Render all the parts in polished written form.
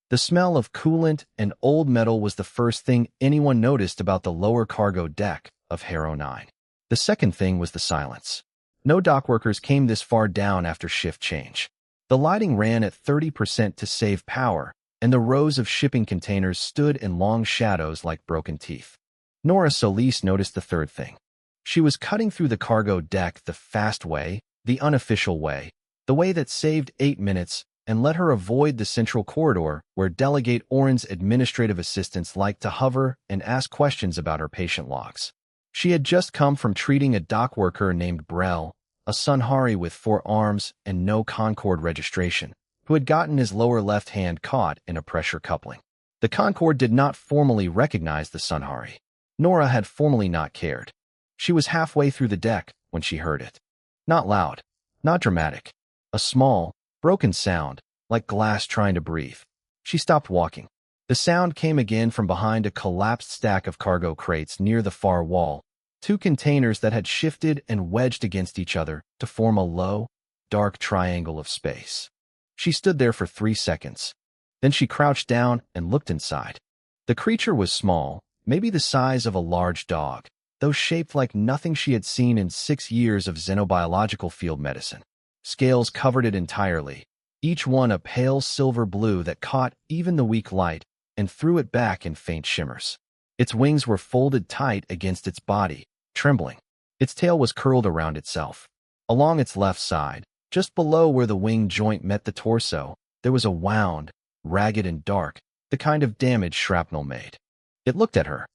The smell of coolant and old metal was the first thing anyone noticed about the lower cargo deck of Harrow 9. The second thing was the silence. No dockworkers came this far down after shift change. The lighting ran at 30% to save power, and the rows of shipping containers stood in long shadows like broken teeth. Nora Solis noticed the third thing. She was cutting through the cargo deck the fast way, the unofficial way, the way that saved 8 minutes and let her avoid the central corridor where Delegate Oren's administrative assistants liked to hover and ask questions about her patient logs. She had just come from treating a dock worker named Brel, a Sunhari with 4 arms and no Concord registration, who had gotten his lower left hand caught in a pressure coupling. The Concord did not formally recognize the Sunhari. Nora had formally not cared. She was halfway through the deck when she heard it. Not loud, not dramatic. A small, broken sound, like glass trying to breathe. She stopped walking. The sound came again from behind a collapsed stack of cargo crates near the far wall, 2 containers that had shifted and wedged against each other to form a low, dark triangle of space. She stood there for 3 seconds. Then she crouched down and looked inside. The creature was small, maybe the size of a large dog, though shaped like nothing she had seen in 6 years of xenobiological field medicine. Scales covered it entirely, each one a pale silver blue that caught even the weak light and threw it back in faint shimmers. Its wings were folded tight against its body, trembling. Its tail was curled around itself. Along its left side, just below where the wing joint met the torso, there was a wound, ragged and dark, the kind of damage shrapnel made. It looked at her.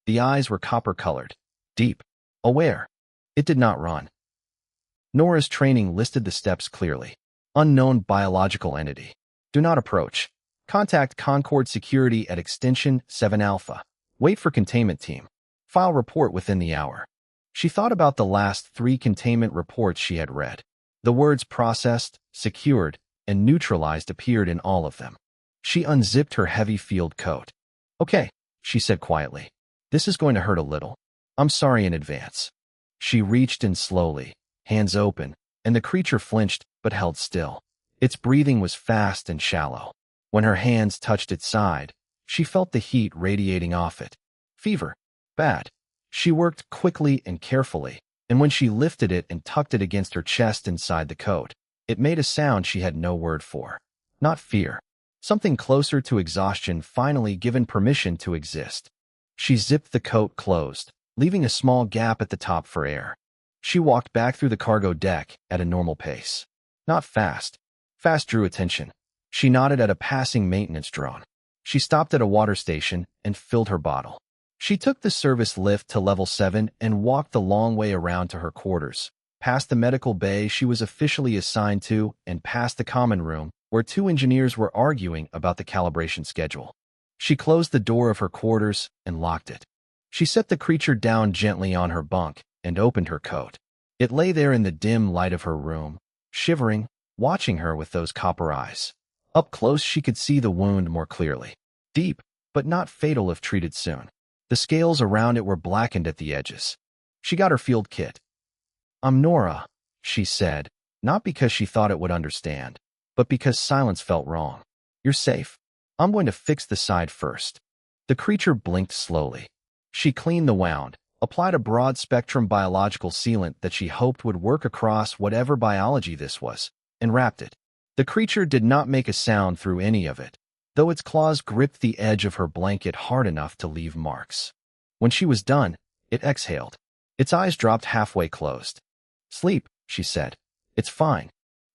The eyes were copper-colored, deep, aware. It did not run. Nora's training listed the steps clearly. Unknown biological entity. Do not approach. Contact Concord Security at Extension 7 Alpha. Wait for containment team. File report within the hour. She thought about the last 3 containment reports she had read. The words processed, secured, and neutralized appeared in all of them. She unzipped her heavy field coat. Okay, she said quietly. This is going to hurt a little. I'm sorry in advance. She reached in slowly, hands open, and the creature flinched but held still. Its breathing was fast and shallow. When her hands touched its side, she felt the heat radiating off it. Fever. Bad. She worked quickly and carefully, and when she lifted it and tucked it against her chest inside the coat, it made a sound she had no word for. Not fear. Something closer to exhaustion finally given permission to exist. She zipped the coat closed, leaving a small gap at the top for air. She walked back through the cargo deck at a normal pace. Not fast. Fast drew attention. She nodded at a passing maintenance drone. She stopped at a water station and filled her bottle. She took the service lift to level 7 and walked the long way around to her quarters, past the medical bay she was officially assigned to and past the common room where 2 engineers were arguing about the calibration schedule. She closed the door of her quarters and locked it. She set the creature down gently on her bunk and opened her coat. It lay there in the dim light of her room, shivering, watching her with those copper eyes. Up close she could see the wound more clearly. Deep, but not fatal if treated soon. The scales around it were blackened at the edges. She got her field kit. I'm Nora, she said, not because she thought it would understand, but because silence felt wrong. You're safe. I'm going to fix the side first. The creature blinked slowly. She cleaned the wound, applied a broad-spectrum biological sealant that she hoped would work across whatever biology this was, and wrapped it. The creature did not make a sound through any of it, though its claws gripped the edge of her blanket hard enough to leave marks. When she was done, it exhaled. Its eyes dropped halfway closed. Sleep, she said. It's fine.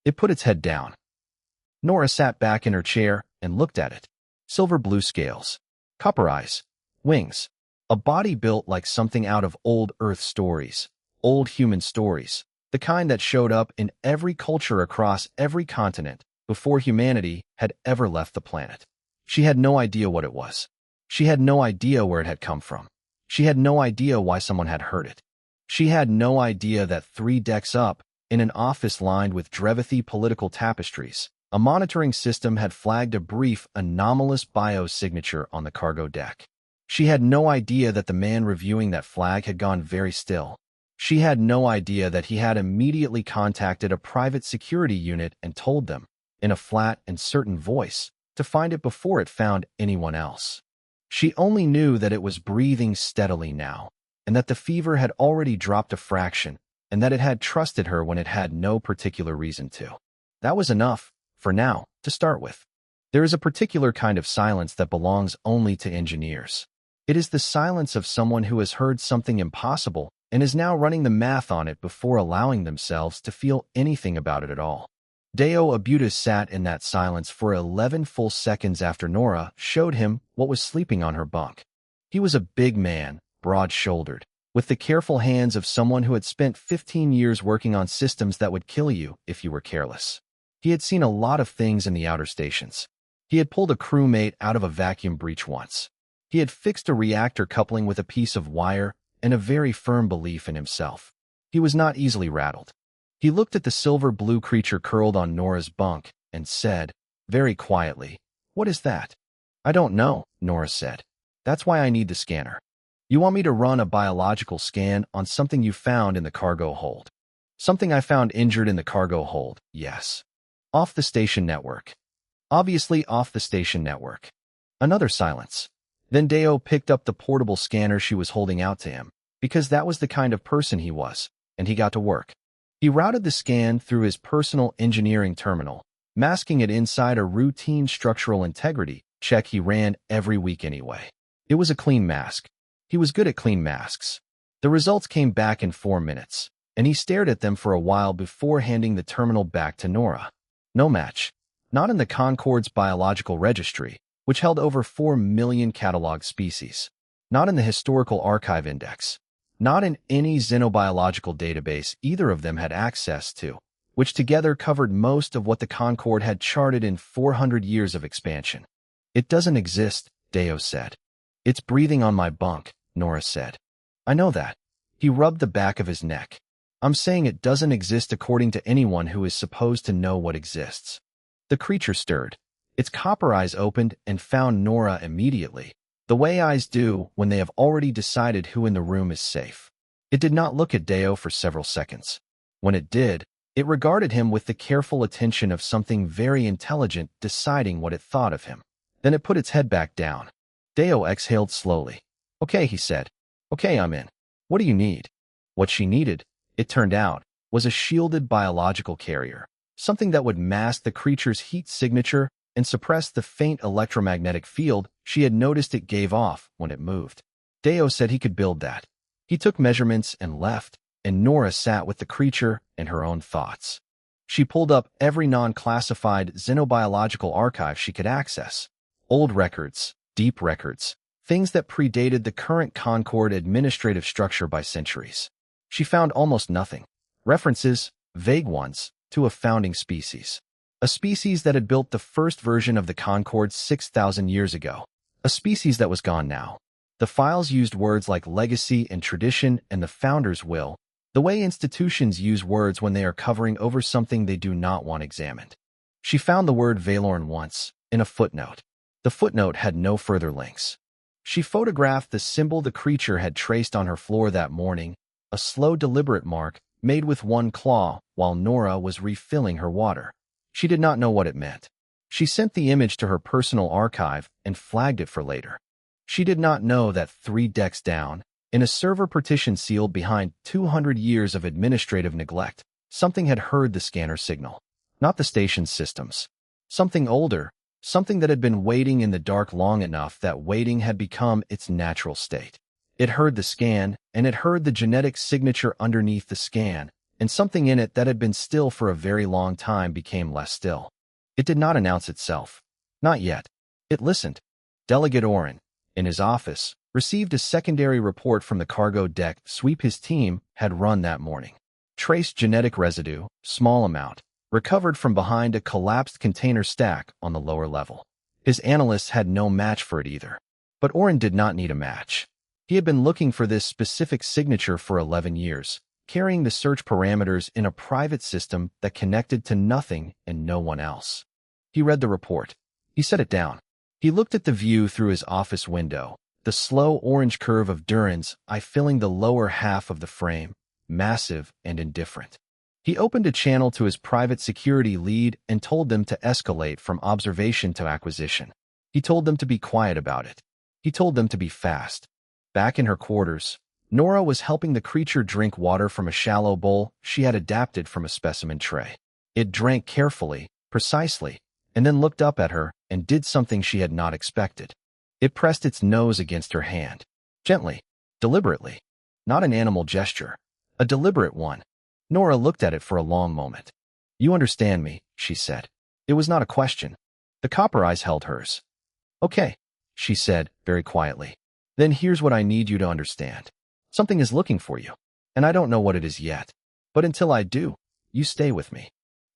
It put its head down. Nora sat back in her chair and looked at it. Silver blue scales. Copper eyes. Wings. A body built like something out of old Earth stories. Old human stories. The kind that showed up in every culture across every continent before humanity had ever left the planet. She had no idea what it was. She had no idea where it had come from. She had no idea why someone had hurt it. She had no idea that 3 decks up, in an office lined with Drevithi political tapestries, a monitoring system had flagged a brief, anomalous biosignature on the cargo deck. She had no idea that the man reviewing that flag had gone very still. She had no idea that he had immediately contacted a private security unit and told them, in a flat and certain voice, to find it before it found anyone else. She only knew that it was breathing steadily now, and that the fever had already dropped a fraction, and that it had trusted her when it had no particular reason to. That was enough, for now, to start with. There is a particular kind of silence that belongs only to engineers. It is the silence of someone who has heard something impossible and is now running the math on it before allowing themselves to feel anything about it at all. Deo Abutis sat in that silence for 11 full seconds after Nora showed him what was sleeping on her bunk. He was a big man, broad-shouldered, with the careful hands of someone who had spent 15 years working on systems that would kill you if you were careless. He had seen a lot of things in the outer stations. He had pulled a crewmate out of a vacuum breach once. He had fixed a reactor coupling with a piece of wire and a very firm belief in himself. He was not easily rattled. He looked at the silver-blue creature curled on Nora's bunk and said, very quietly, "What is that?" "I don't know," Nora said. "That's why I need the scanner." "You want me to run a biological scan on something you found in the cargo hold?" "Something I found injured in the cargo hold, yes." "Off the station network?" "Obviously off the station network." Another silence. Then Deo picked up the portable scanner she was holding out to him, because that was the kind of person he was, and he got to work. He routed the scan through his personal engineering terminal, masking it inside a routine structural integrity check he ran every week anyway. It was a clean mask. He was good at clean masks. The results came back in 4 minutes, and he stared at them for a while before handing the terminal back to Nora. No match. Not in the Concorde's biological registry, which held over 4 million cataloged species. Not in the Historical Archive Index. Not in any xenobiological database either of them had access to, which together covered most of what the Concorde had charted in 400 years of expansion. "It doesn't exist," Deo said. "It's breathing on my bunk," Nora said. "I know that." He rubbed the back of his neck. "I'm saying it doesn't exist according to anyone who is supposed to know what exists." The creature stirred. Its copper eyes opened and found Nora immediately, the way eyes do when they have already decided who in the room is safe. It did not look at Deo for several seconds. When it did, it regarded him with the careful attention of something very intelligent deciding what it thought of him. Then it put its head back down. Deo exhaled slowly. "Okay," he said. "Okay, I'm in. What do you need?" What she needed, it turned out, was a shielded biological carrier, something that would mask the creature's heat signature and suppress the faint electromagnetic field she had noticed it gave off when it moved. Deo said he could build that. He took measurements and left, and Nora sat with the creature and her own thoughts. She pulled up every non-classified xenobiological archive she could access. Old records, deep records, things that predated the current Concorde administrative structure by centuries. She found almost nothing. References, vague ones, to a founding species. A species that had built the first version of the Concorde 6,000 years ago. A species that was gone now. The files used words like legacy and tradition and the founder's will, the way institutions use words when they are covering over something they do not want examined. She found the word Valorn once, in a footnote. The footnote had no further links. She photographed the symbol the creature had traced on her floor that morning, a slow, deliberate mark made with one claw while Nora was refilling her water. She did not know what it meant. She sent the image to her personal archive and flagged it for later. She did not know that 3 decks down, in a server partition sealed behind 200 years of administrative neglect, something had heard the scanner signal. Not the station's systems. Something older, something that had been waiting in the dark long enough that waiting had become its natural state. It heard the scan, and it heard the genetic signature underneath the scan, and something in it that had been still for a very long time became less still. It did not announce itself. Not yet. It listened. Delegate Oren, in his office, received a secondary report from the cargo deck sweep his team had run that morning. Trace genetic residue, small amount, recovered from behind a collapsed container stack on the lower level. His analysts had no match for it either. But Oren did not need a match. He had been looking for this specific signature for 11 years, carrying the search parameters in a private system that connected to nothing and no one else. He read the report. He set it down. He looked at the view through his office window, the slow orange curve of Duran's eye filling the lower half of the frame, massive and indifferent. He opened a channel to his private security lead and told them to escalate from observation to acquisition. He told them to be quiet about it. He told them to be fast. Back in her quarters, Nora was helping the creature drink water from a shallow bowl she had adapted from a specimen tray. It drank carefully, precisely, and then looked up at her and did something she had not expected. It pressed its nose against her hand. Gently, deliberately. Not an animal gesture. A deliberate one. Nora looked at it for a long moment. "You understand me," she said. It was not a question. The copper eyes held hers. "Okay," she said, very quietly. "Then here's what I need you to understand. Something is looking for you, and I don't know what it is yet. But until I do, you stay with me."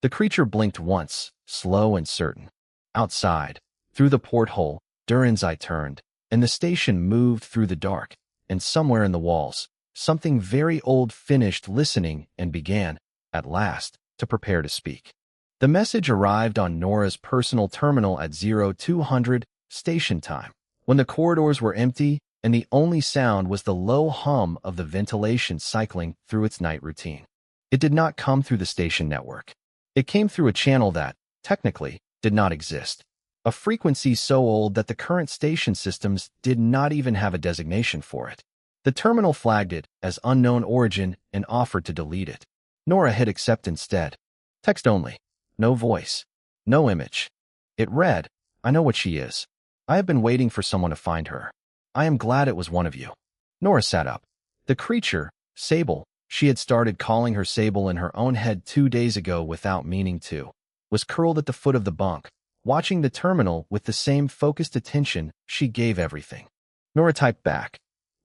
The creature blinked once, slow and certain. Outside, through the porthole, Durin's eye turned, and the station moved through the dark, and somewhere in the walls, something very old finished listening and began, at last, to prepare to speak. The message arrived on Nora's personal terminal at 0200 station time, when the corridors were empty and the only sound was the low hum of the ventilation cycling through its night routine. It did not come through the station network. It came through a channel that, technically, did not exist. A frequency so old that the current station systems did not even have a designation for it. The terminal flagged it as unknown origin and offered to delete it. Nora hit accept instead. Text only. No voice. No image. It read, "I know what she is. I have been waiting for someone to find her. I am glad it was one of you." Nora sat up. The creature, Sable, she had started calling her Sable in her own head 2 days ago without meaning to, was curled at the foot of the bunk, watching the terminal with the same focused attention she gave everything. Nora typed back,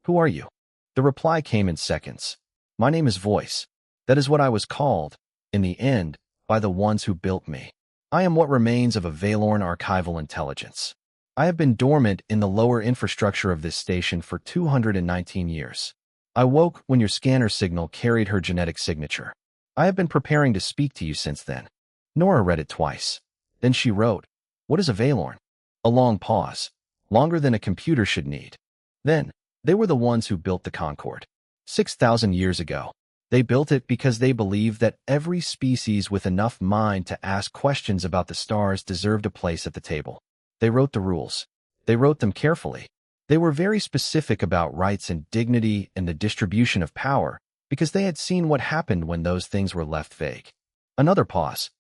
"Who are you?" The reply came in seconds. "My name is Voice. That is what I was called, in the end, by the ones who built me. I am what remains of a Valorn archival intelligence. I have been dormant in the lower infrastructure of this station for 219 years. I woke when your scanner signal carried her genetic signature. I have been preparing to speak to you since then." Nora read it twice. Then she wrote, "What is a Valorn?" A long pause, longer than a computer should need. Then, "They were the ones who built the Concorde. 6,000 years ago. They built it because they believed that every species with enough mind to ask questions about the stars deserved a place at the table. They wrote the rules. They wrote them carefully. They were very specific about rights and dignity and the distribution of power because they had seen what happened when those things were left vague." Another pause.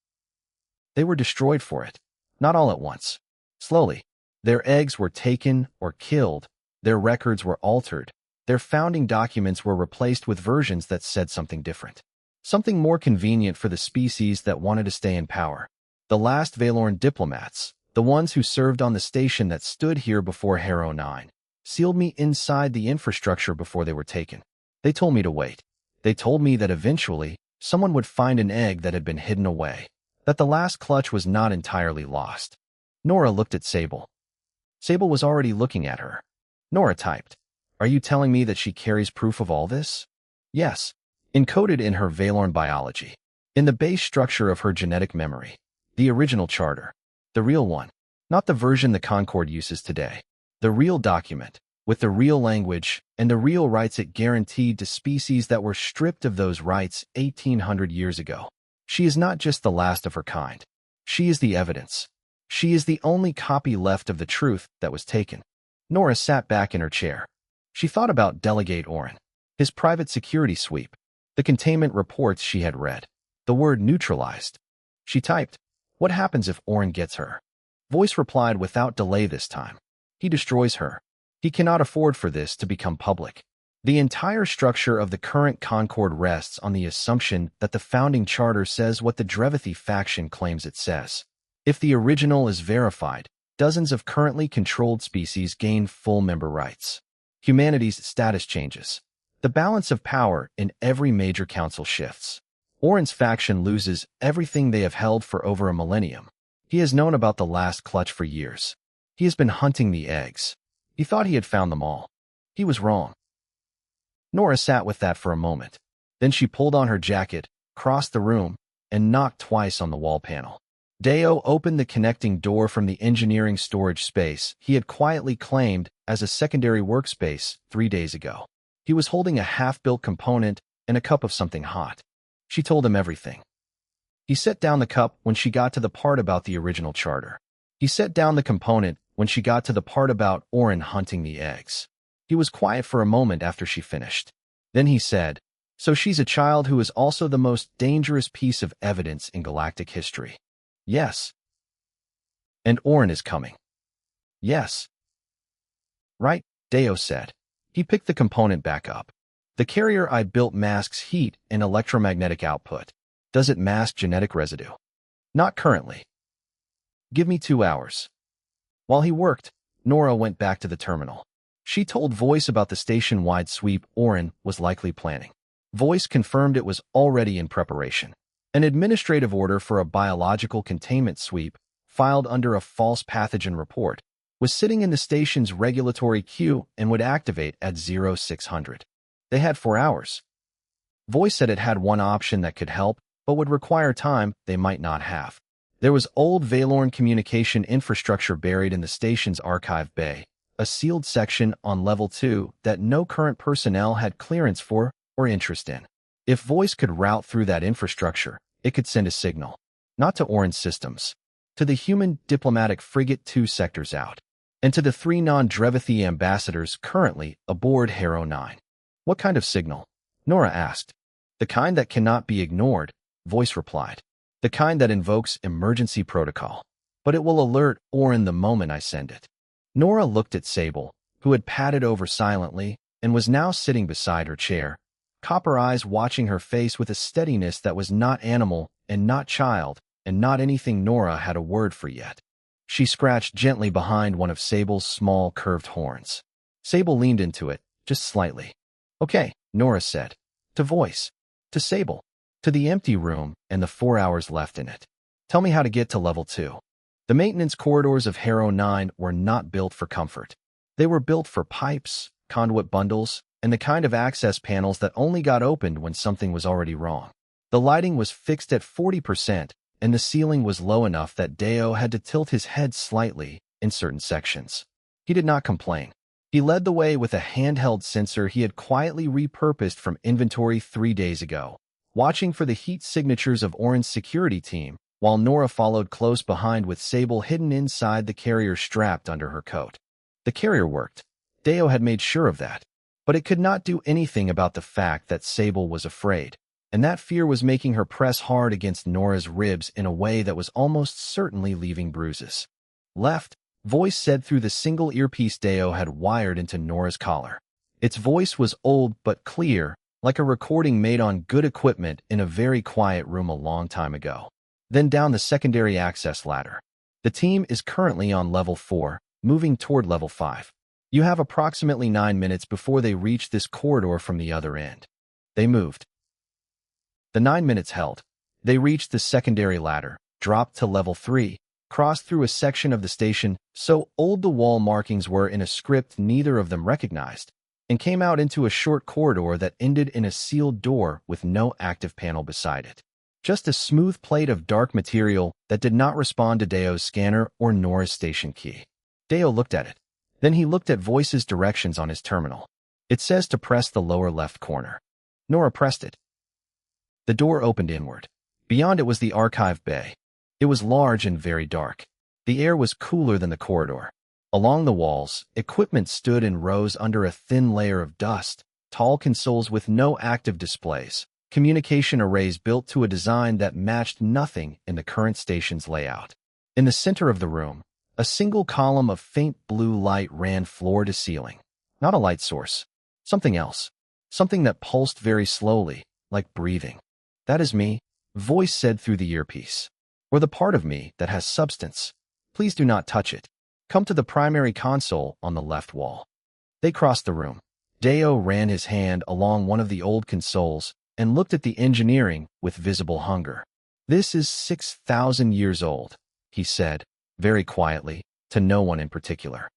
"They were destroyed for it. Not all at once. Slowly. Their eggs were taken or killed. Their records were altered. Their founding documents were replaced with versions that said something different. Something more convenient for the species that wanted to stay in power. The last Valorn diplomats, the ones who served on the station that stood here before Harrow 9, sealed me inside the infrastructure before they were taken. They told me to wait. They told me that eventually, someone would find an egg that had been hidden away, that the last clutch was not entirely lost." Nora looked at Sable. Sable was already looking at her. Nora typed, "Are you telling me that she carries proof of all this?" "Yes." Encoded in her Valorn biology. In the base structure of her genetic memory. The original charter. The real one. Not the version the Concorde uses today. The real document, with the real language and the real rights it guaranteed to species that were stripped of those rights 1,800 years ago. She is not just the last of her kind. She is the evidence. She is the only copy left of the truth that was taken. Nora sat back in her chair. She thought about Delegate Orin, his private security sweep, the containment reports she had read, the word neutralized. She typed, "What happens if Orin gets her?" Voice replied without delay this time. "He destroys her. He cannot afford for this to become public. The entire structure of the current Concorde rests on the assumption that the founding charter says what the Drevithi faction claims it says. If the original is verified, dozens of currently controlled species gain full member rights. Humanity's status changes. The balance of power in every major council shifts. Orin's faction loses everything they have held for over a millennium. He has known about the last clutch for years. He has been hunting the eggs. He thought he had found them all. He was wrong." Nora sat with that for a moment. Then she pulled on her jacket, crossed the room, and knocked twice on the wall panel. Deo opened the connecting door from the engineering storage space he had quietly claimed as a secondary workspace 3 days ago. He was holding a half-built component and a cup of something hot. She told him everything. He set down the cup when she got to the part about the original charter. He set down the component when she got to the part about Orin hunting the eggs. He was quiet for a moment after she finished. Then he said, "So she's a child who is also the most dangerous piece of evidence in galactic history." "Yes." "And Orin is coming." "Yes." "Right," Deo said. He picked the component back up. "The carrier I built masks heat and electromagnetic output. Does it mask genetic residue?" "Not currently." "Give me 2 hours." While he worked, Nora went back to the terminal. She told Voice about the station-wide sweep Orin was likely planning. Voice confirmed it was already in preparation. An administrative order for a biological containment sweep, filed under a false pathogen report, was sitting in the station's regulatory queue and would activate at 0600. They had 4 hours. Voice said it had one option that could help, but would require time they might not have. There was old Valorn communication infrastructure buried in the station's archive bay, a sealed section on level 2 that no current personnel had clearance for or interest in. If Voice could route through that infrastructure, it could send a signal. Not to Orange systems. To the human diplomatic frigate 2 sectors out. And to the 3 non-Drevithi ambassadors currently aboard Harrow 9. "What kind of signal?" Nora asked. "The kind that cannot be ignored," Voice replied. "The kind that invokes emergency protocol. But it will alert Orin the moment I send it." Nora looked at Sable, who had padded over silently and was now sitting beside her chair, copper eyes watching her face with a steadiness that was not animal and not child and not anything Nora had a word for yet. She scratched gently behind one of Sable's small curved horns. Sable leaned into it, just slightly. "Okay," Nora said. To Voice. To Sable. To the empty room and the 4 hours left in it. "Tell me how to get to level 2. The maintenance corridors of Harrow 9 were not built for comfort. They were built for pipes, conduit bundles, and the kind of access panels that only got opened when something was already wrong. The lighting was fixed at 40%, and the ceiling was low enough that Deo had to tilt his head slightly in certain sections. He did not complain. He led the way with a handheld sensor he had quietly repurposed from inventory 3 days ago, watching for the heat signatures of Orin's security team, while Nora followed close behind with Sable hidden inside the carrier strapped under her coat. The carrier worked. Deo had made sure of that. But it could not do anything about the fact that Sable was afraid, and that fear was making her press hard against Nora's ribs in a way that was almost certainly leaving bruises. "Left," Voice said through the single earpiece Deo had wired into Nora's collar. Its voice was old but clear, like a recording made on good equipment in a very quiet room a long time ago. Then down the secondary access ladder. "The team is currently on level 4, moving toward level 5. You have approximately 9 minutes before they reach this corridor from the other end." They moved. The 9 minutes held. They reached the secondary ladder, dropped to level 3, crossed through a section of the station so old the wall markings were in a script neither of them recognized, and came out into a short corridor that ended in a sealed door with no active panel beside it. Just a smooth plate of dark material that did not respond to Deo's scanner or Nora's station key. Deo looked at it. Then he looked at Voice's directions on his terminal. "It says to press the lower left corner." Nora pressed it. The door opened inward. Beyond it was the archive bay. It was large and very dark. The air was cooler than the corridor. Along the walls, equipment stood in rows under a thin layer of dust, tall consoles with no active displays, communication arrays built to a design that matched nothing in the current station's layout. In the center of the room, a single column of faint blue light ran floor to ceiling. Not a light source. Something else. Something that pulsed very slowly, like breathing. "That is me," Voice said through the earpiece. "Or the part of me that has substance. Please do not touch it. Come to the primary console on the left wall." They crossed the room. Deo ran his hand along one of the old consoles and looked at the engineering with visible hunger. "This is 6,000 years old," he said, very quietly, to no one in particular.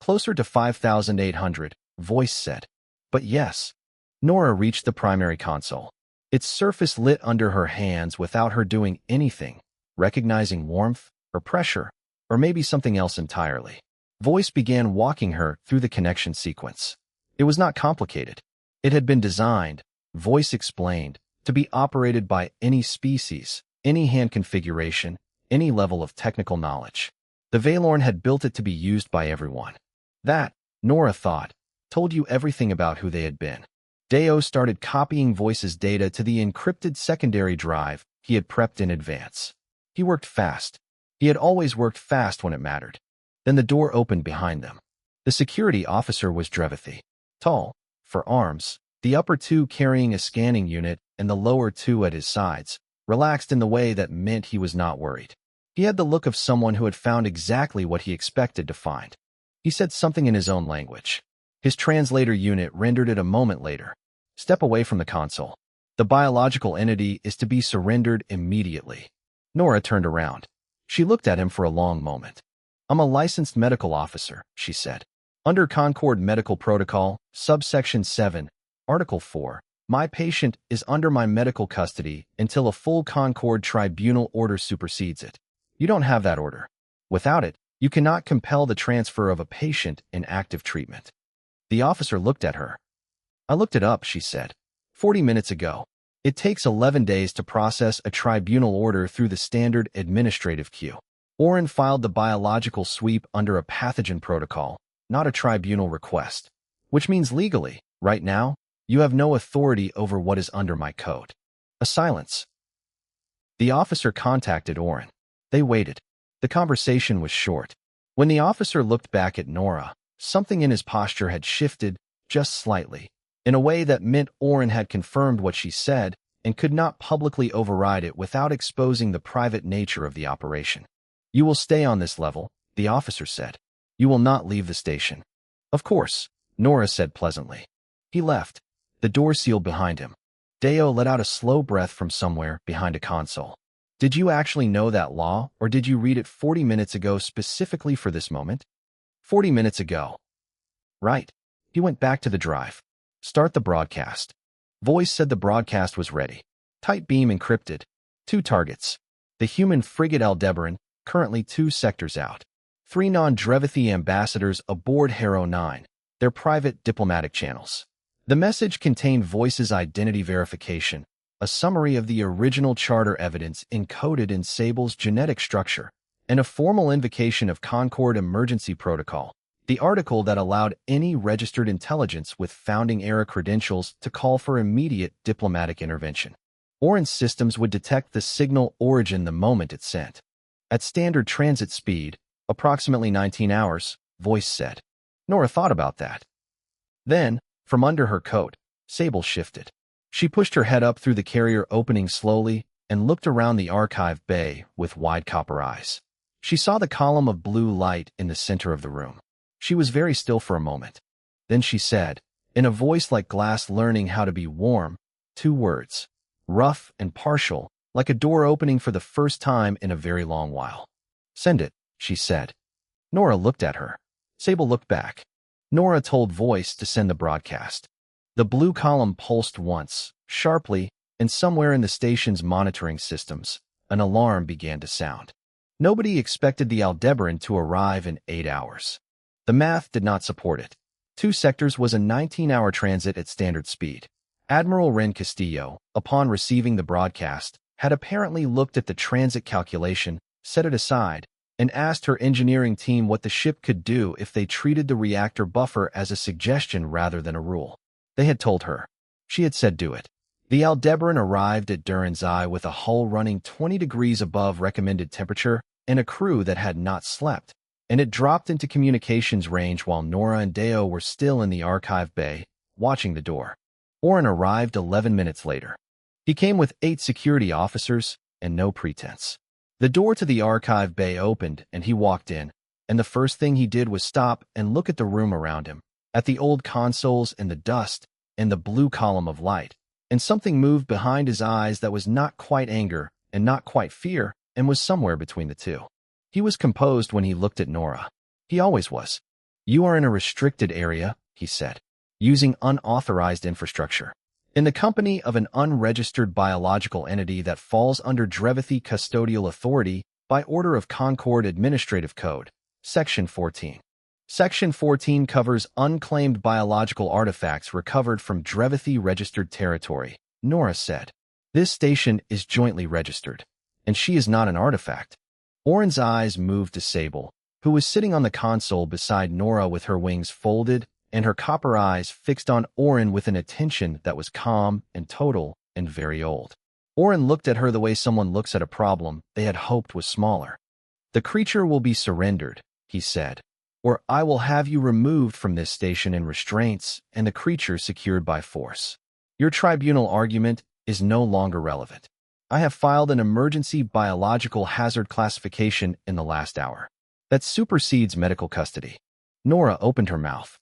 "Closer to 5,800, Voice said. "But yes." Nora reached the primary console. Its surface lit under her hands without her doing anything, recognizing warmth, or pressure, or maybe something else entirely. Voice began walking her through the connection sequence. It was not complicated. It had been designed, Voice explained, to be operated by any species, any hand configuration, any level of technical knowledge. The Valorn had built it to be used by everyone. That, Nora thought, told you everything about who they had been. Deo started copying Voice's data to the encrypted secondary drive he had prepped in advance. He worked fast. He had always worked fast when it mattered. Then the door opened behind them. The security officer was Drevithi. Tall, for arms, the upper two carrying a scanning unit and the lower two at his sides, relaxed in the way that meant he was not worried. He had the look of someone who had found exactly what he expected to find. He said something in his own language. His translator unit rendered it a moment later. Step away from the console. The biological entity is to be surrendered immediately. Nora turned around. She looked at him for a long moment. I'm a licensed medical officer, she said. Under Concord Medical Protocol, subsection 7, Article 4, my patient is under my medical custody until a full Concord tribunal order supersedes it. You don't have that order. Without it, you cannot compel the transfer of a patient in active treatment. The officer looked at her. I looked it up, she said. 40 minutes ago. It takes 11 days to process a tribunal order through the standard administrative queue. Oren filed the biological sweep under a pathogen protocol, not a tribunal request. Which means legally, right now, you have no authority over what is under my code. A silence. The officer contacted Oren. They waited. The conversation was short. When the officer looked back at Nora, something in his posture had shifted, just slightly, in a way that meant Oren had confirmed what she said and could not publicly override it without exposing the private nature of the operation. You will stay on this level, the officer said. You will not leave the station. Of course, Nora said pleasantly. He left. The door sealed behind him. Deo let out a slow breath from somewhere behind a console. Did you actually know that law, or did you read it 40 minutes ago specifically for this moment? 40 minutes ago. Right. He went back to the drive. Start the broadcast. Voice said the broadcast was ready. Tight beam encrypted. 2 targets. The human frigate Aldebaran, currently 2 sectors out. 3 non-Drevithi ambassadors aboard Harrow 9, their private diplomatic channels. The message contained Voice's identity verification, a summary of the original charter evidence encoded in Sable's genetic structure, and a formal invocation of Concord Emergency Protocol, the article that allowed any registered intelligence with founding-era credentials to call for immediate diplomatic intervention. Oren's systems would detect the signal origin the moment it sent. At standard transit speed, approximately 19 hours, Voice said. Nora thought about that. Then, from under her coat, Sable shifted. She pushed her head up through the carrier opening slowly and looked around the archive bay with wide copper eyes. She saw the column of blue light in the center of the room. She was very still for a moment. Then she said, in a voice like glass learning how to be warm, 2 words. Rough and partial, like a door opening for the first time in a very long while. Send it, she said. Nora looked at her. Sable looked back. Nora told Voice to send the broadcast. The blue column pulsed once, sharply, and somewhere in the station's monitoring systems, an alarm began to sound. Nobody expected the Aldebaran to arrive in 8 hours. The math did not support it. 2 sectors was a 19-hour transit at standard speed. Admiral Ren Castillo, upon receiving the broadcast, had apparently looked at the transit calculation, set it aside, and asked her engineering team what the ship could do if they treated the reactor buffer as a suggestion rather than a rule. They had told her. She had said do it. The Aldebaran arrived at Duran's Eye with a hull running 20 degrees above recommended temperature and a crew that had not slept, and it dropped into communications range while Nora and Deo were still in the archive bay, watching the door. Oren arrived 11 minutes later. He came with 8 security officers and no pretense. The door to the archive bay opened and he walked in, and the first thing he did was stop and look at the room around him, at the old consoles and the dust and the blue column of light, and something moved behind his eyes that was not quite anger and not quite fear and was somewhere between the two. He was composed when he looked at Nora. He always was. You are in a restricted area, he said, using unauthorized infrastructure. In the company of an unregistered biological entity that falls under Drevithi Custodial Authority by order of Concord Administrative Code, Section 14. Section 14 covers unclaimed biological artifacts recovered from Drevithi registered territory, Nora said. This station is jointly registered, and she is not an artifact. Oren's eyes moved to Sable, who was sitting on the console beside Nora with her wings folded and her copper eyes fixed on Oren with an attention that was calm and total and very old. Oren looked at her the way someone looks at a problem they had hoped was smaller. "The creature will be surrendered," he said, "or I will have you removed from this station in restraints and the creature secured by force. Your tribunal argument is no longer relevant. I have filed an emergency biological hazard classification in the last hour that supersedes medical custody." Nora opened her mouth,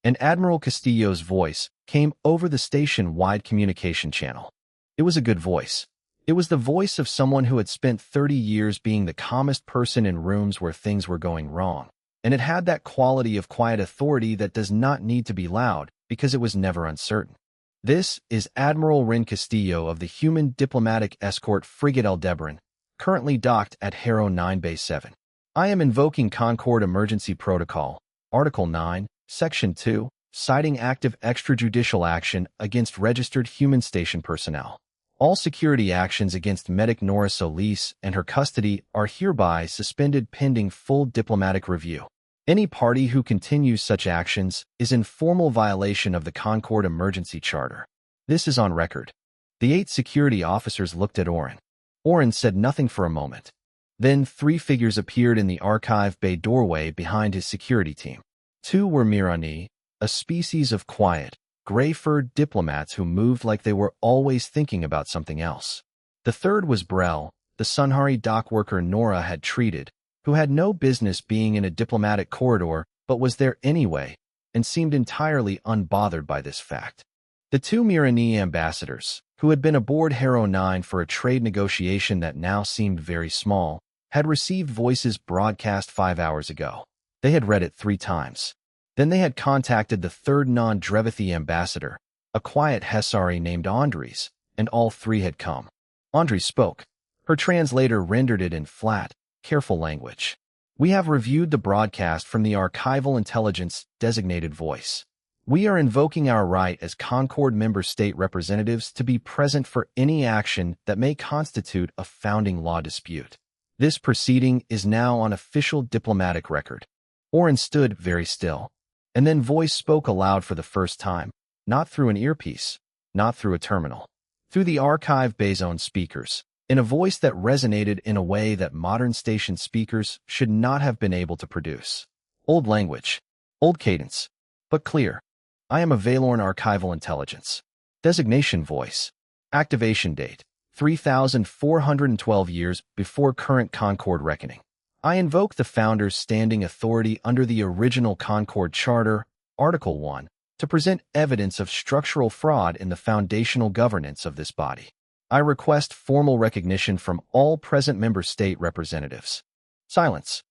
and Admiral Castillo's voice came over the station-wide communication channel. It was a good voice. It was the voice of someone who had spent 30 years being the calmest person in rooms where things were going wrong, and it had that quality of quiet authority that does not need to be loud because it was never uncertain. "This is Admiral Ren Castillo of the human diplomatic escort frigate Aldebaran, currently docked at Harrow 9 Bay 7. I am invoking Concord Emergency Protocol, Article 9, Section 2, citing active extrajudicial action against registered human station personnel. All security actions against Medic Nora Solis and her custody are hereby suspended pending full diplomatic review. Any party who continues such actions is in formal violation of the Concord Emergency Charter. This is on record." The 8 security officers looked at Oren. Oren said nothing for a moment. Then 3 figures appeared in the archive bay doorway behind his security team. 2 were Mirani, a species of quiet, gray-furred diplomats who moved like they were always thinking about something else. The 3rd was Brel, the Sunhari dock worker Nora had treated, who had no business being in a diplomatic corridor but was there anyway, and seemed entirely unbothered by this fact. The 2 Mirani ambassadors, who had been aboard Harrow 9 for a trade negotiation that now seemed very small, had received voices broadcast 5 hours ago. They had read it 3 times. Then they had contacted the 3rd non-Drevithi ambassador, a quiet Hessari named Andres, and all 3 had come. Andres spoke. Her translator rendered it in flat, careful language. "We have reviewed the broadcast from the archival intelligence designated voice. We are invoking our right as Concord member state representatives to be present for any action that may constitute a founding law dispute. This proceeding is now on official diplomatic record." Oren stood very still, and then voice spoke aloud for the first time, not through an earpiece, not through a terminal, through the archive bay's own speakers, in a voice that resonated in a way that modern station speakers should not have been able to produce. Old language, old cadence, but clear. "I am a Valorn archival intelligence. Designation voice. Activation date, 3,412 years before current Concord reckoning. I invoke the Founder's standing authority under the original Concord Charter, Article 1, to present evidence of structural fraud in the foundational governance of this body. I request formal recognition from all present member state representatives." Silence.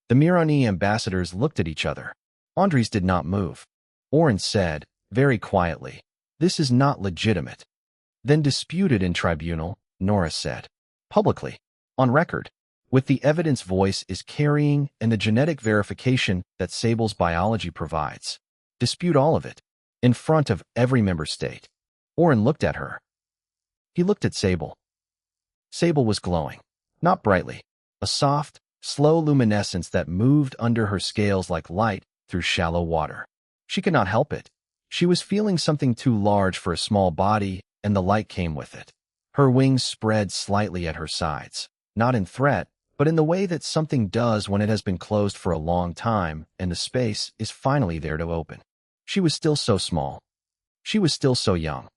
The Mirani ambassadors looked at each other. Andres did not move. Oren said, very quietly, "This is not legitimate." "Then disputed in tribunal," Nora said. "Publicly. On record. With the evidence voice is carrying and the genetic verification that Sable's biology provides. Dispute all of it. In front of every member state." Oren looked at her. He looked at Sable. Sable was glowing. Not brightly. A soft, slow luminescence that moved under her scales like light through shallow water. She could not help it. She was feeling something too large for a small body, and the light came with it. Her wings spread slightly at her sides, not in threat, but in the way that something does when it has been closed for a long time and the space is finally there to open. She was still so small. She was still so young.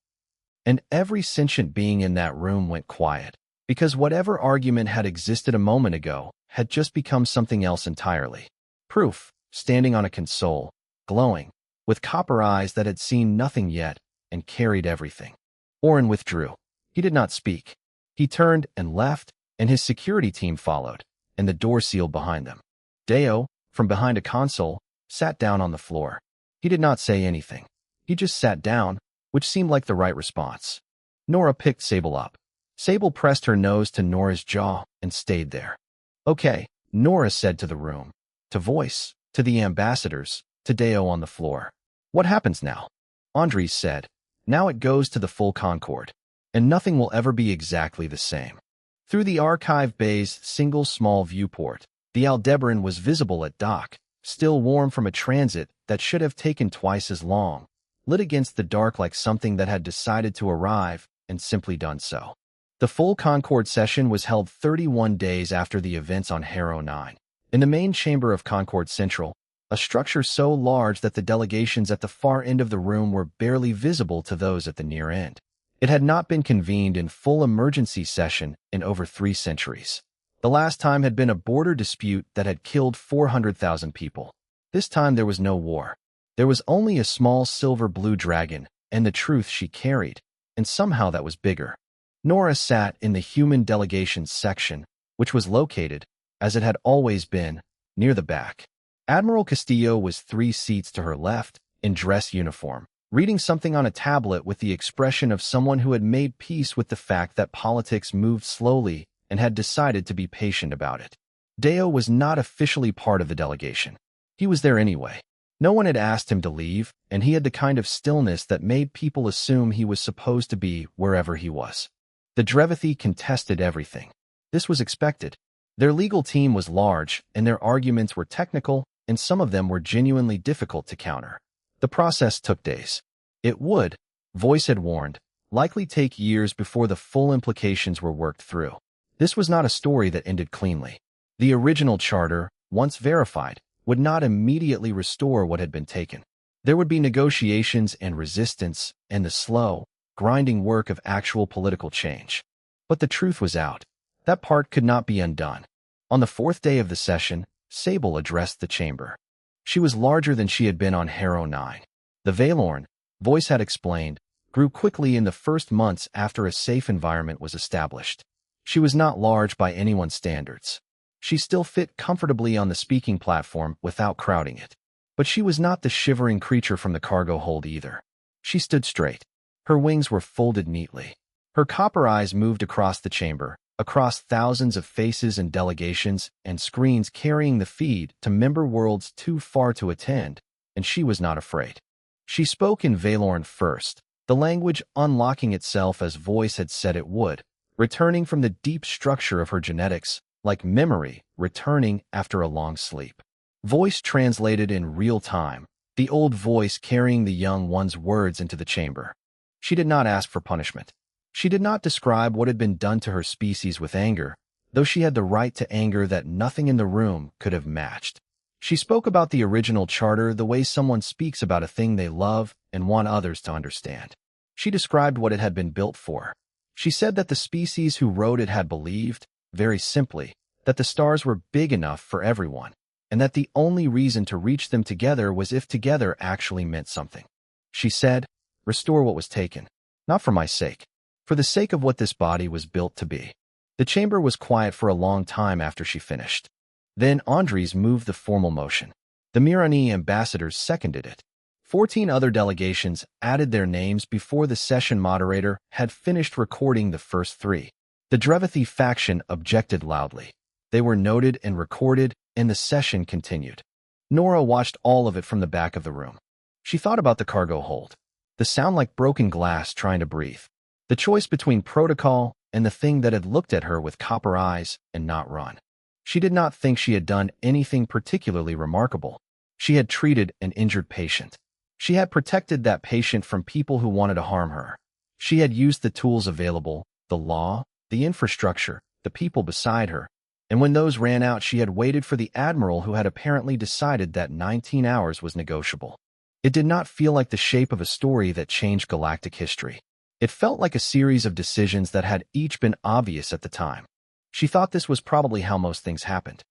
And every sentient being in that room went quiet, because whatever argument had existed a moment ago had just become something else entirely. Proof, standing on a console, glowing, with copper eyes that had seen nothing yet and carried everything. Oren withdrew. He did not speak. He turned and left, and his security team followed, and the door sealed behind them. Deo, from behind a console, sat down on the floor. He did not say anything. He just sat down, which seemed like the right response. Nora picked Sable up. Sable pressed her nose to Nora's jaw and stayed there. "Okay," Nora said to the room, to voice, to the ambassadors, to Deo on the floor. "What happens now?" Andres said, "Now it goes to the full Concord. and nothing will ever be exactly the same. Through the archive bay's single small viewport, the Aldebaran was visible at dock, still warm from a transit that should have taken twice as long, lit against the dark like something that had decided to arrive and simply done so. The full Concord session was held 31 days after the events on Harrow 9. In the main chamber of Concord Central, a structure so large that the delegations at the far end of the room were barely visible to those at the near end. It had not been convened in full emergency session in over 3 centuries. The last time had been a border dispute that had killed 400,000 people. This time there was no war. There was only a small silver blue dragon and the truth she carried, and somehow that was bigger. Nora sat in the human delegations section, which was located, as it had always been, near the back. Admiral Castillo was 3 seats to her left, in dress uniform, reading something on a tablet with the expression of someone who had made peace with the fact that politics moved slowly and had decided to be patient about it. Deo was not officially part of the delegation. He was there anyway. No one had asked him to leave, and he had the kind of stillness that made people assume he was supposed to be wherever he was. The Drevithi contested everything. This was expected. Their legal team was large, and their arguments were technical, and some of them were genuinely difficult to counter. The process took days. It would, Voice had warned, likely take years before the full implications were worked through. This was not a story that ended cleanly. The original charter, once verified, would not immediately restore what had been taken. There would be negotiations and resistance and the slow, grinding work of actual political change. But the truth was out. That part could not be undone. On the 4th day of the session, Sable addressed the chamber. She was larger than she had been on Harrow 9. The Valorn, Voice had explained, grew quickly in the first months after a safe environment was established. She was not large by anyone's standards. She still fit comfortably on the speaking platform without crowding it. But she was not the shivering creature from the cargo hold either. She stood straight. Her wings were folded neatly. Her copper eyes moved across the chamber, across thousands of faces and delegations and screens carrying the feed to member worlds too far to attend, and she was not afraid. She spoke in Valorn first, the language unlocking itself as Voice had said it would, returning from the deep structure of her genetics, like memory returning after a long sleep. Voice translated in real time, the old voice carrying the young one's words into the chamber. She did not ask for punishment. She did not describe what had been done to her species with anger, though she had the right to anger that nothing in the room could have matched. She spoke about the original charter the way someone speaks about a thing they love and want others to understand. She described what it had been built for. She said that the species who wrote it had believed, very simply, that the stars were big enough for everyone, and that the only reason to reach them together was if together actually meant something. She said, "Restore what was taken, not for my sake, for the sake of what this body was built to be." The chamber was quiet for a long time after she finished. Then Andres moved the formal motion. The Mirani ambassadors seconded it. 14 other delegations added their names before the session moderator had finished recording the first 3. The Drevithi faction objected loudly. They were noted and recorded, and the session continued. Nora watched all of it from the back of the room. She thought about the cargo hold. The sound like broken glass trying to breathe. The choice between protocol and the thing that had looked at her with copper eyes and not run. She did not think she had done anything particularly remarkable. She had treated an injured patient. She had protected that patient from people who wanted to harm her. She had used the tools available, the law, the infrastructure, the people beside her, and when those ran out she had waited for the admiral who had apparently decided that 19 hours was negotiable. It did not feel like the shape of a story that changed galactic history. It felt like a series of decisions that had each been obvious at the time. She thought this was probably how most things happened.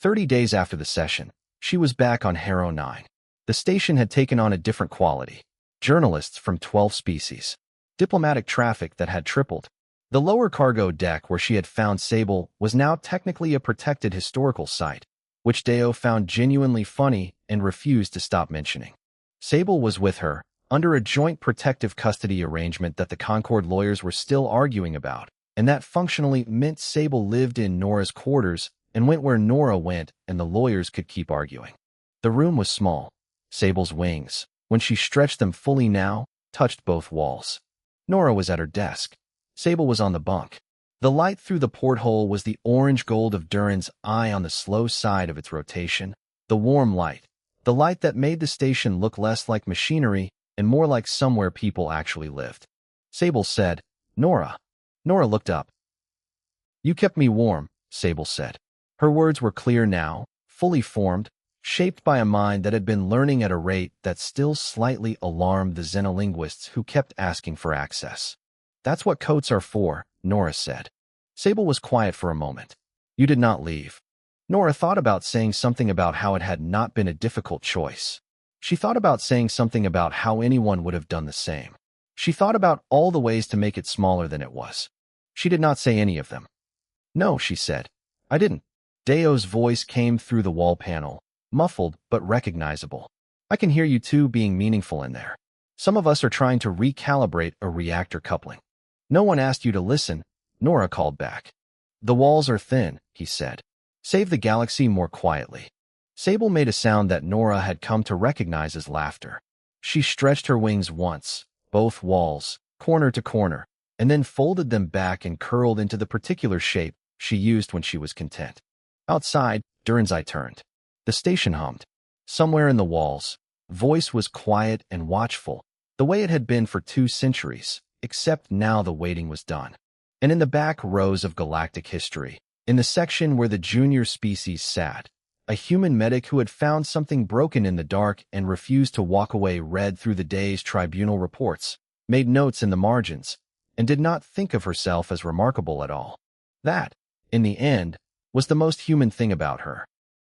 30 days after the session, she was back on Harrow 9. The station had taken on a different quality. Journalists from 12 species. Diplomatic traffic that had tripled. The lower cargo deck where she had found Sable was now technically a protected historical site, which Deo found genuinely funny and refused to stop mentioning. Sable was with her, under a joint protective custody arrangement that the Concord lawyers were still arguing about, and that functionally meant Sable lived in Nora's quarters and went where Nora went and the lawyers could keep arguing. The room was small. Sable's wings, when she stretched them fully now, touched both walls. Nora was at her desk. Sable was on the bunk. The light through the porthole was the orange gold of Duran's eye on the slow side of its rotation, the warm light, the light that made the station look less like machinery and more like somewhere people actually lived. Sable said, "Nora." Nora looked up. "You kept me warm," Sable said. Her words were clear now, fully formed, shaped by a mind that had been learning at a rate that still slightly alarmed the xenolinguists who kept asking for access. "That's what coats are for," Nora said. Sable was quiet for a moment. "You did not leave." Nora thought about saying something about how it had not been a difficult choice. She thought about saying something about how anyone would have done the same. She thought about all the ways to make it smaller than it was. She did not say any of them. "No," she said. "I didn't." Deo's voice came through the wall panel, muffled but recognizable. "I can hear you two being meaningful in there. Some of us are trying to recalibrate a reactor coupling." "No one asked you to listen," Nora called back. "The walls are thin," he said. "Save the galaxy more quietly." Sable made a sound that Nora had come to recognize as laughter. She stretched her wings once, both walls, corner to corner, and then folded them back and curled into the particular shape she used when she was content. Outside, Duran's eye turned. The station hummed. Somewhere in the walls, voice was quiet and watchful, the way it had been for 2 centuries, except now the waiting was done. And in the back rows of galactic history, in the section where the junior species sat, a human medic who had found something broken in the dark and refused to walk away read through the day's tribunal reports, made notes in the margins, and did not think of herself as remarkable at all. That, in the end, was the most human thing about her.